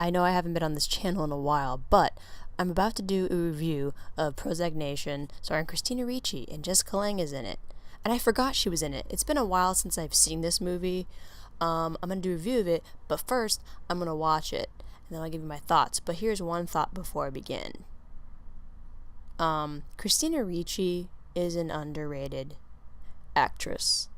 I know I haven't been on this channel in a while, but I'm about to do a review of Prozac Nation, starring Christina Ricci, and Jessica Lange is in it. And I forgot she was in it. It's been a while since I've seen this movie. I'm going to do a review of it, but first, I'm going to watch it, and then I'll give you my thoughts. But here's one thought before I begin. Christina Ricci is an underrated actress.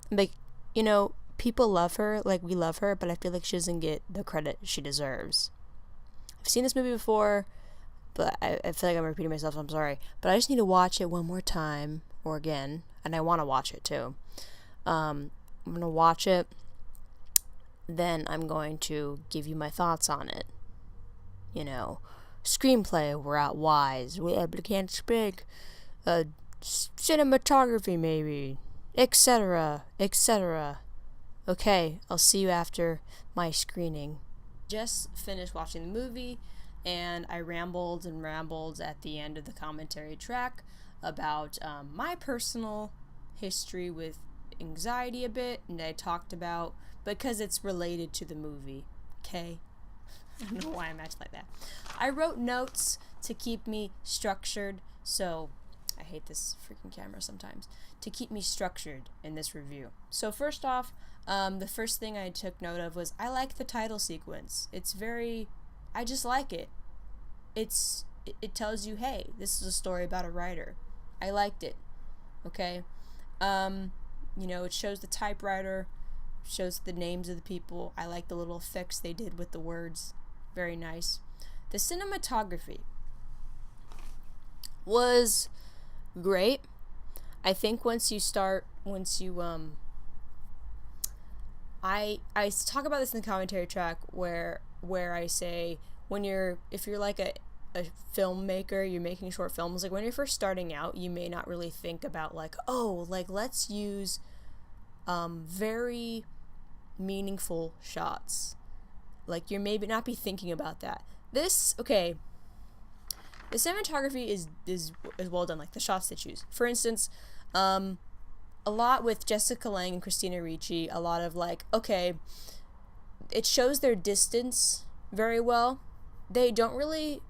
Like, you know, people love her, like we love her, but I feel like she doesn't get the credit she deserves. I've seen this movie before, but I feel like I'm repeating myself, so I'm sorry. But I just need to watch it one more time, or again, and I want to watch it too. I'm going to watch it, then I'm going to give you my thoughts on it. You know, screenplay, we're out wise, we can't speak, cinematography maybe, etc., etc. Okay, I'll see you after my screening. Just finished watching the movie, and I rambled and rambled at the end of the commentary track about my personal history with anxiety a bit, and I talked about, because it's related to the movie, okay? I don't know why I'm acting like that. I wrote notes to keep me structured, so I hate this freaking camera sometimes, to keep me structured in this review. So first off, the first thing I took note of was I like the title sequence. I just like it. It tells you, hey, this is a story about a writer. I liked it. Okay? You know, it shows the typewriter, shows the names of the people. I like the little effects they did with the words. Very nice. The cinematography was great. I think I talk about this in the commentary track where I say if you're like a filmmaker, you're making short films, like when you're first starting out, you may not really think about let's use very meaningful shots. Like, you maybe not be thinking about that. The cinematography is well done, like the shots they choose. For instance, a lot with Jessica Lange and Christina Ricci, a lot of it shows their distance very well. They don't really,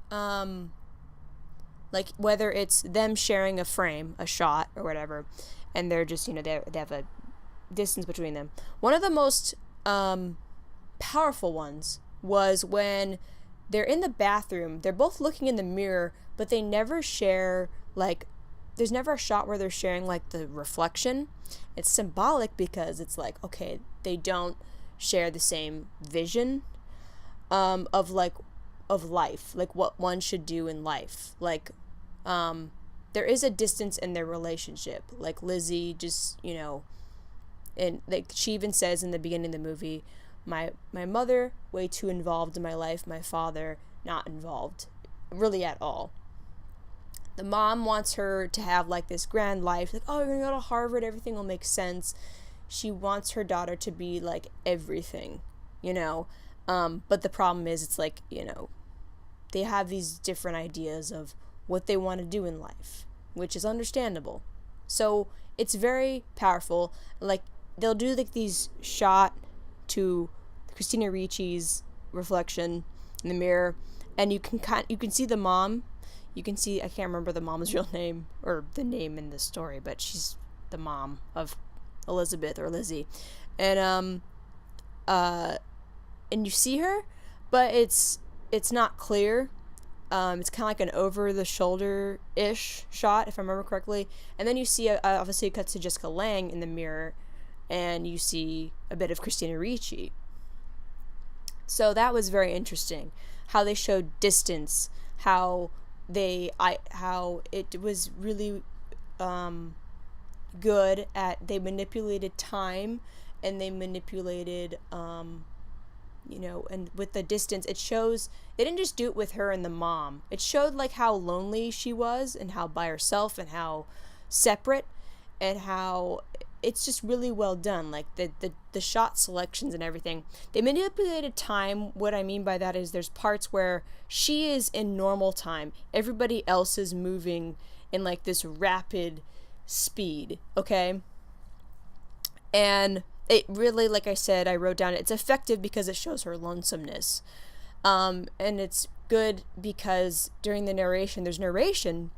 whether it's them sharing a frame, a shot, or whatever, and they're just, they have a distance between them. One of the most powerful ones was when they're in the bathroom, they're both looking in the mirror, but they never share, there's never a shot where they're sharing, the reflection. It's symbolic because it's they don't share the same vision of life, what one should do in life. There is a distance in their relationship. Lizzie just, and she even says in the beginning of the movie, my mother, way too involved in my life, my father, not involved really at all. The mom wants her to have this grand life, you're gonna go to Harvard, everything will make sense. She wants her daughter to be everything, but the problem is it's they have these different ideas of what they want to do in life, which is understandable. So it's very powerful. They'll do these shot to Christina Ricci's reflection in the mirror, and you can see the mom. You can see, I can't remember the mom's real name or the name in the story, but she's the mom of Elizabeth or Lizzie, and you see her, but it's not clear. It's kind of an over-the-shoulder-ish shot, if I remember correctly. And then you see, obviously, it cuts to Jessica Lange in the mirror, and you see a bit of Christina Ricci. So that was very interesting, how they showed distance, how it was really good at, they manipulated time, and they manipulated and with the distance, it shows, they didn't just do it with her and the mom. It showed how lonely she was, and how by herself, and how separate, and how it's just really well done. The shot selections and everything. They manipulated time. What I mean by that is there's parts where she is in normal time. Everybody else is moving in this rapid speed, okay? And it really, like I said, I wrote down, it's effective because it shows her lonesomeness. And it's good because during the narration, there's narration,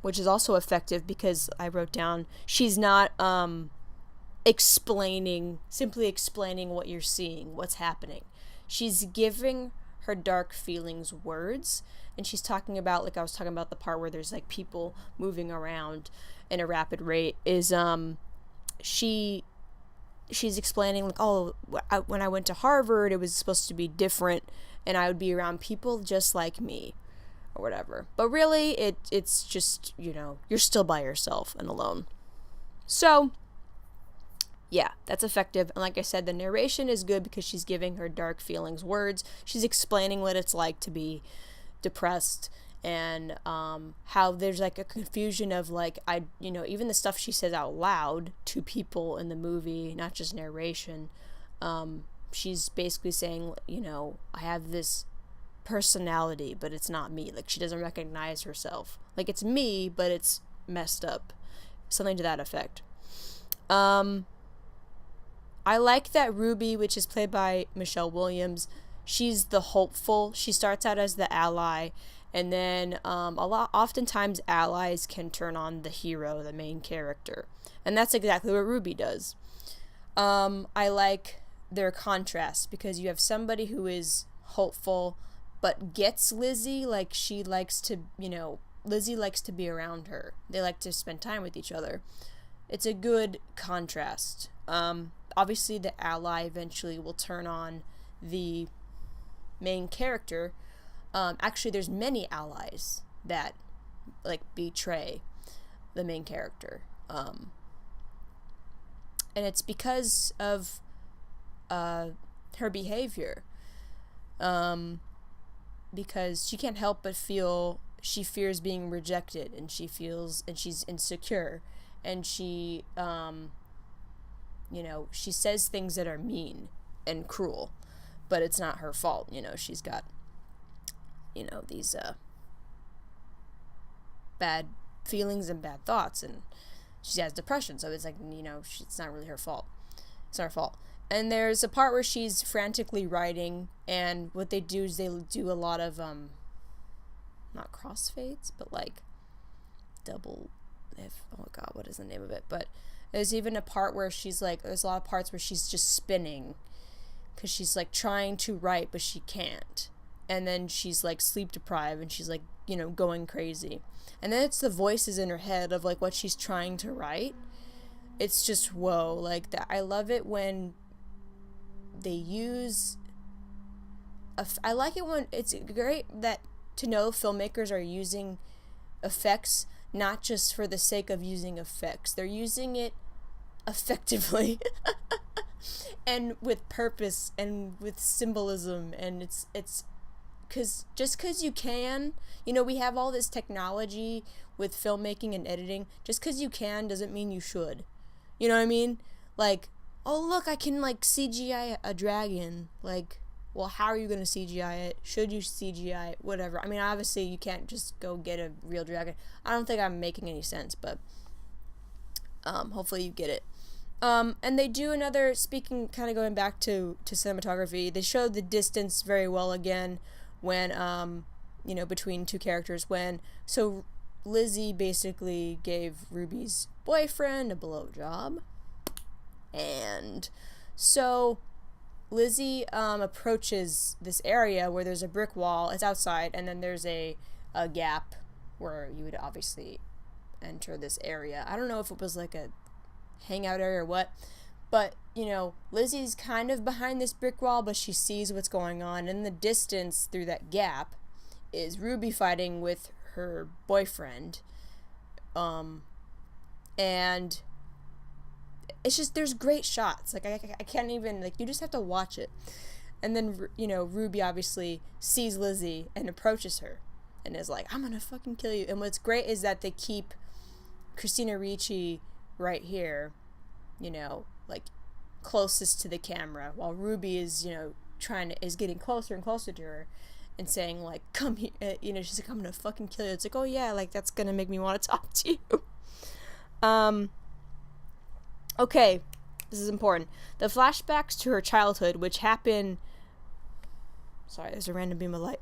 which is also effective because I wrote down, she's not simply explaining what you're seeing, what's happening. She's giving her dark feelings words, and she's talking about, like I was talking about the part where there's like people moving around in a rapid rate, is she's explaining like, oh, when I went to Harvard, it was supposed to be different, and I would be around people just like me, or whatever. But really, it's just, you're still by yourself and alone. So, yeah, that's effective. And like I said, the narration is good because she's giving her dark feelings words. She's explaining what it's like to be depressed, and how there's like a confusion of like, even the stuff she says out loud to people in the movie, not just narration. She's basically saying, I have this personality, but it's not me. Like, she doesn't recognize herself. Like, it's me, but it's messed up. Something to that effect. I like that Ruby, which is played by Michelle Williams, she's the hopeful. She starts out as the ally, and then oftentimes allies can turn on the hero, the main character, and that's exactly what Ruby does. I like their contrast because you have somebody who is hopeful but gets Lizzie. Like, she likes to, Lizzie likes to be around her. They like to spend time with each other. It's a good contrast. Obviously the ally eventually will turn on the main character. Actually, there's many allies that like betray the main character, and it's because of her behavior, because she can't help but feel, she fears being rejected, and she's insecure, and she she says things that are mean and cruel, but it's not her fault. She's got these bad feelings and bad thoughts, and she has depression, so it's like, it's not really her fault. It's not her fault. And there's a part where she's frantically writing, and what they do is they do a lot of not crossfades, but like oh my god, what is the name of it? But there's even a part where she's like, there's a lot of parts where she's just spinning because she's like trying to write, but she can't. And then she's like sleep deprived, and she's like, going crazy. And then it's the voices in her head of like what she's trying to write. It's just, whoa, like that. I love it when they use I like it when it's great that to know filmmakers are using effects not just for the sake of using effects. They're using it effectively and with purpose and with symbolism, and it's because just because you can, we have all this technology with filmmaking and editing. Just because you can doesn't mean you should. You know what I mean? Like, oh look, I can like CGI a dragon. Like, well, how are you going to CGI it? Should you CGI it? Whatever. I mean, obviously you can't just go get a real dragon. I don't think I'm making any sense, but hopefully you get it. And they do another, speaking, kind of going back to cinematography, they show the distance very well again when, between two characters. So Lizzie basically gave Ruby's boyfriend a blowjob, and so Lizzie approaches this area where there's a brick wall. It's outside, and then there's a gap where you would obviously enter this area. I don't know if it was like a hangout area or what, but Lizzie's kind of behind this brick wall, but she sees what's going on. In the distance through that gap is Ruby fighting with her boyfriend, and it's just, there's great shots. Like, I can't even, like, you just have to watch it. And then, Ruby obviously sees Lizzie and approaches her and is like, I'm gonna fucking kill you. And what's great is that they keep Christina Ricci right here, like closest to the camera, while Ruby is, is getting closer and closer to her and saying like, come here, she's like, I'm gonna fucking kill you. It's like, oh yeah, like that's gonna make me want to talk to you. Okay, This is important. The flashbacks to her childhood, which happen... Sorry, there's a random beam of light.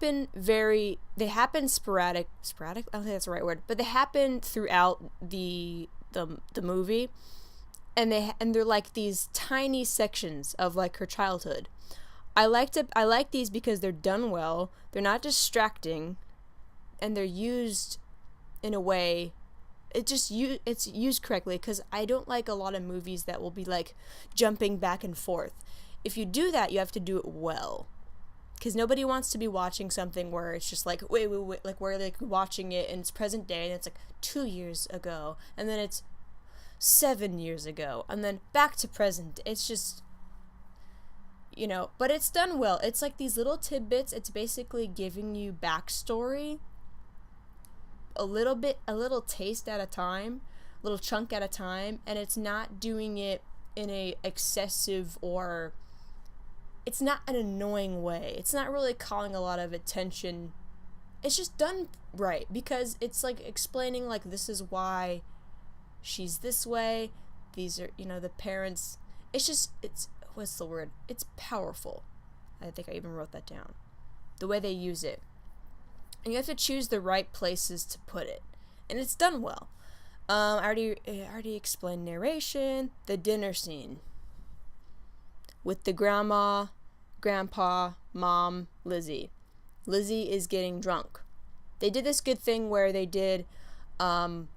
They happen sporadic? I don't think that's the right word. But they happen throughout the movie. And they're like these tiny sections of like her childhood. I like these because they're done well. They're not distracting. And they're used in a way... It's used correctly, because I don't like a lot of movies that will be like jumping back and forth. If you do that, you have to do it well, because nobody wants to be watching something where it's just like wait, like where they're like watching it and it's present day and it's like 2 years ago and then it's 7 years ago and then back to present. It's just, but it's done well. It's like these little tidbits. It's basically giving you backstory, a little taste at a time, a little chunk at a time, and it's not doing it in a excessive, or it's not an annoying way. It's not really calling a lot of attention. It's just done right, because it's like explaining like this is why she's this way. These are, the parents. It's what's the word? It's powerful. I think I even wrote that down. The way they use it. And you have to choose the right places to put it. And it's done well. I already explained narration. The dinner scene. With the grandma, grandpa, mom, Lizzie. Lizzie is getting drunk. They did this good thing where they did, when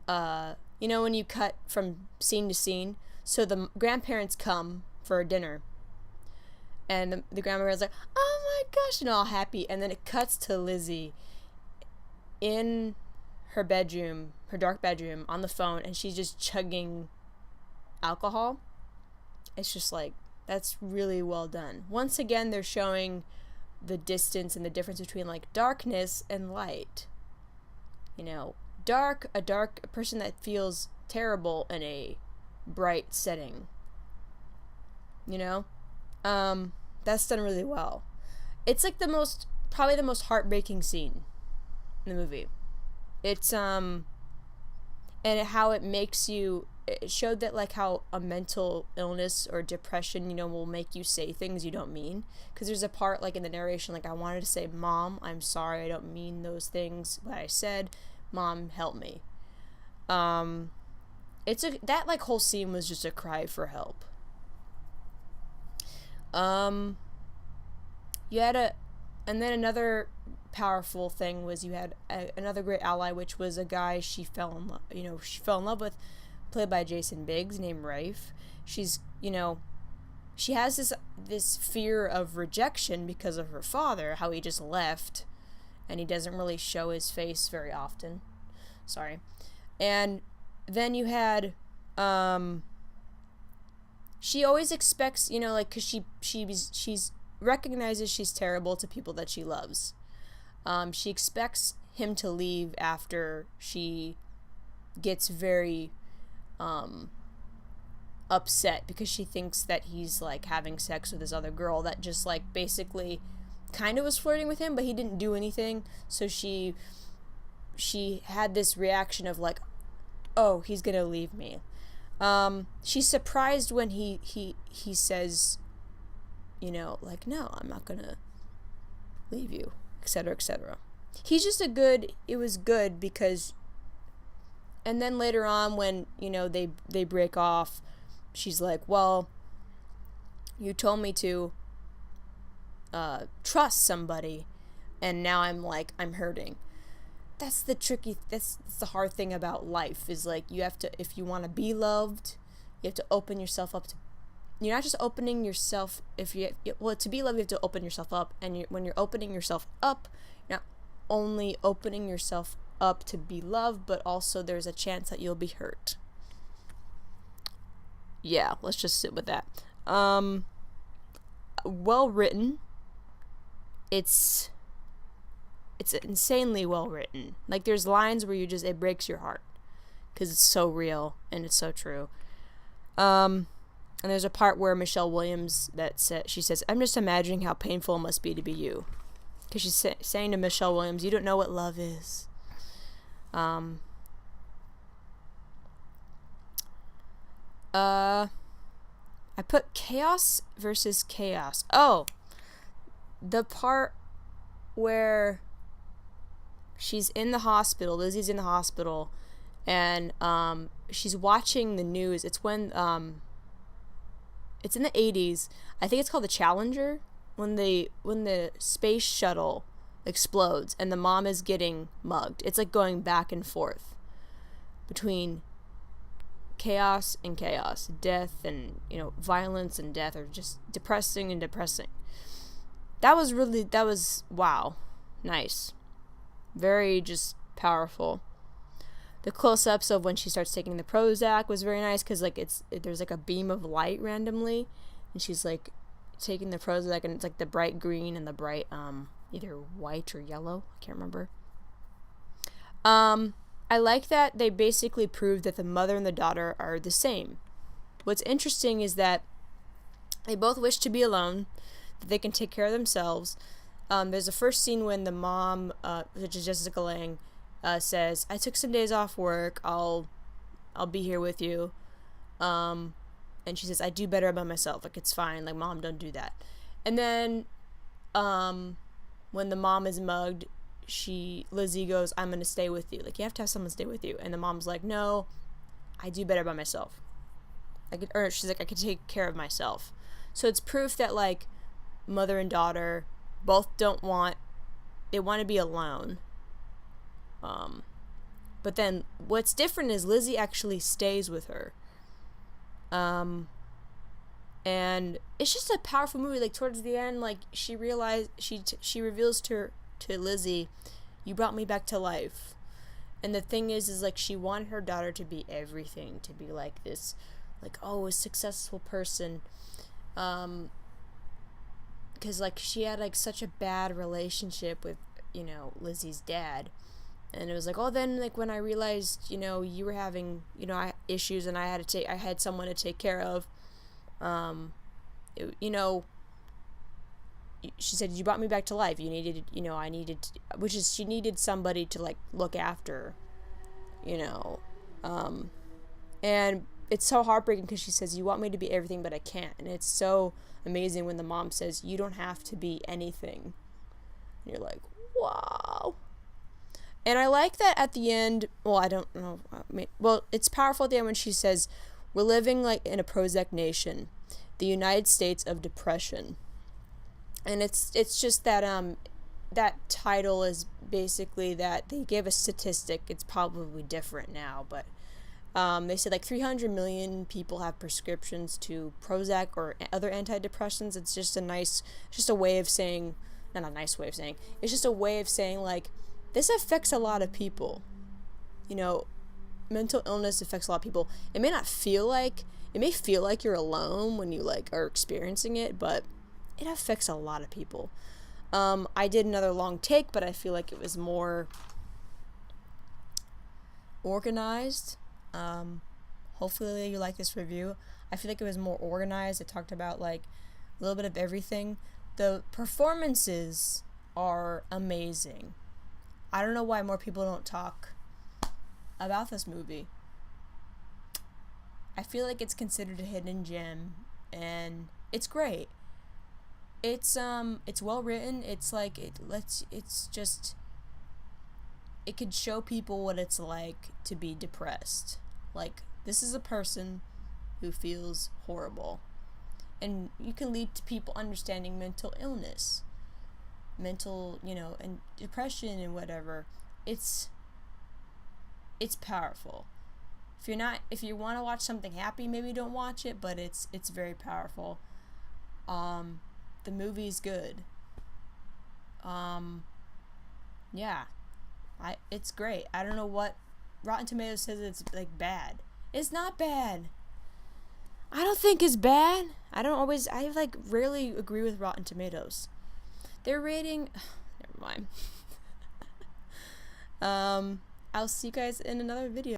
you cut from scene to scene. So the grandparents come for dinner. And the grandma is like, oh my gosh, and all happy. And then it cuts to Lizzie in her bedroom, her dark bedroom, on the phone, and she's just chugging alcohol. It's just like, that's really well done. Once again, they're showing the distance and the difference between like darkness and light. A person that feels terrible in a bright setting. That's done really well. It's like probably the most heartbreaking scene in the movie. It's and how it makes you. It showed that like how a mental illness or depression, will make you say things you don't mean. Because there's a part like in the narration, like I wanted to say, "Mom, I'm sorry, I don't mean those things, but I said, Mom, help me." That like whole scene was just a cry for help. And then another powerful thing was you had another great ally, which was a guy she fell in love with, played by Jason Biggs, named Rafe. She's, she has this fear of rejection because of her father, how he just left, and he doesn't really show his face very often. Sorry. And then you had, she always expects, because she's recognizes she's terrible to people that she loves. She expects him to leave after she gets very upset because she thinks that he's like having sex with this other girl that just like basically kind of was flirting with him, but he didn't do anything. So she had this reaction of like, oh, he's gonna leave me. She's surprised when he says, like, no, I'm not gonna leave you, etc., etc. He's just it was good because, and then later on when, they break off, she's like, well, you told me to, trust somebody, and now I'm hurting. That's the hard thing about life, is like, you have to, if you want to be loved, you have to open yourself up to, you're not just opening yourself, to be loved, you have to open yourself up, and when you're opening yourself up, you're not only opening yourself up to be loved, but also there's a chance that you'll be hurt. Yeah, let's just sit with that. Well written. It's insanely well written. Like, there's lines where it breaks your heart because it's so real and it's so true. And there's a part where Michelle Williams she says, I'm just imagining how painful it must be to be you. Because she's saying to Michelle Williams, you don't know what love is. I put chaos versus chaos. Oh, the part where she's in the hospital, Lizzie's in the hospital, and she's watching the news. It's when it's in the 80s. I think it's called the Challenger, when the space shuttle explodes and the mom is getting mugged. It's like going back and forth between chaos and chaos, death and, violence and death are just depressing and depressing. That was wow, nice, very just powerful. The close-ups of when she starts taking the Prozac was very nice, because like there's like a beam of light randomly, and she's like taking the Prozac, and it's like the bright green and the bright either white or yellow, I can't remember. I like that they basically proved that the mother and the daughter are the same. What's interesting is that they both wish to be alone, that they can take care of themselves. There's a first scene when the mom, which is Jessica Lange, says, "I took some days off work. I'll be here with you." And she says, "I do better by myself. Like, it's fine. Like, Mom, don't do that." And then, when the mom is mugged, Lizzie goes, "I'm gonna stay with you. Like, you have to have someone stay with you." And the mom's like, "No, I do better by myself." She's like, "I can take care of myself." So it's proof that, like, mother and daughter both they want to be alone. But then what's different is Lizzie actually stays with her. And it's just a powerful movie. Like, towards the end, like, she reveals to Lizzie, "You brought me back to life." And the thing is like, she wanted her daughter to be everything, to be like this, like, a successful person. Because like, she had like such a bad relationship with, Lizzie's dad. And it was like, then, like, when I realized, you were having, issues, and I had someone to take care of, she said, "You brought me back to life. You needed, she needed somebody to, like, look after, and it's so heartbreaking, because she says, "You want me to be everything, but I can't." And it's so amazing when the mom says, "You don't have to be anything." And you're like, wow. And I like that at the end, I don't know, it's powerful at the end when she says, "We're living like in a Prozac nation, the United States of depression." And it's just that that title is basically that they gave a statistic. It's probably different now, but they said like 300 million people have prescriptions to Prozac or other antidepressants. It's just a way of saying, not a nice way of saying, it's just a way of saying, like, this affects a lot of people. Mental illness affects a lot of people. It may feel like you're alone when you, like, are experiencing it, but it affects a lot of people. I did another long take, but I feel like it was more organized. Hopefully you like this review. I feel like it was more organized. It talked about, like, a little bit of everything. The performances are amazing. I don't know why more people don't talk about this movie. I feel like it's considered a hidden gem, and it's great. It's well written. It's like, it could show people what it's like to be depressed. Like, this is a person who feels horrible, and you can lead to people understanding mental illness, and depression and whatever. It's powerful. If you want to watch something happy, maybe don't watch it, but it's very powerful. The movie's good. Yeah. It's great. I don't know what Rotten Tomatoes says it's, like, bad. It's not bad. I don't think it's bad. I rarely agree with Rotten Tomatoes. Their rating, never mind. I'll see you guys in another video.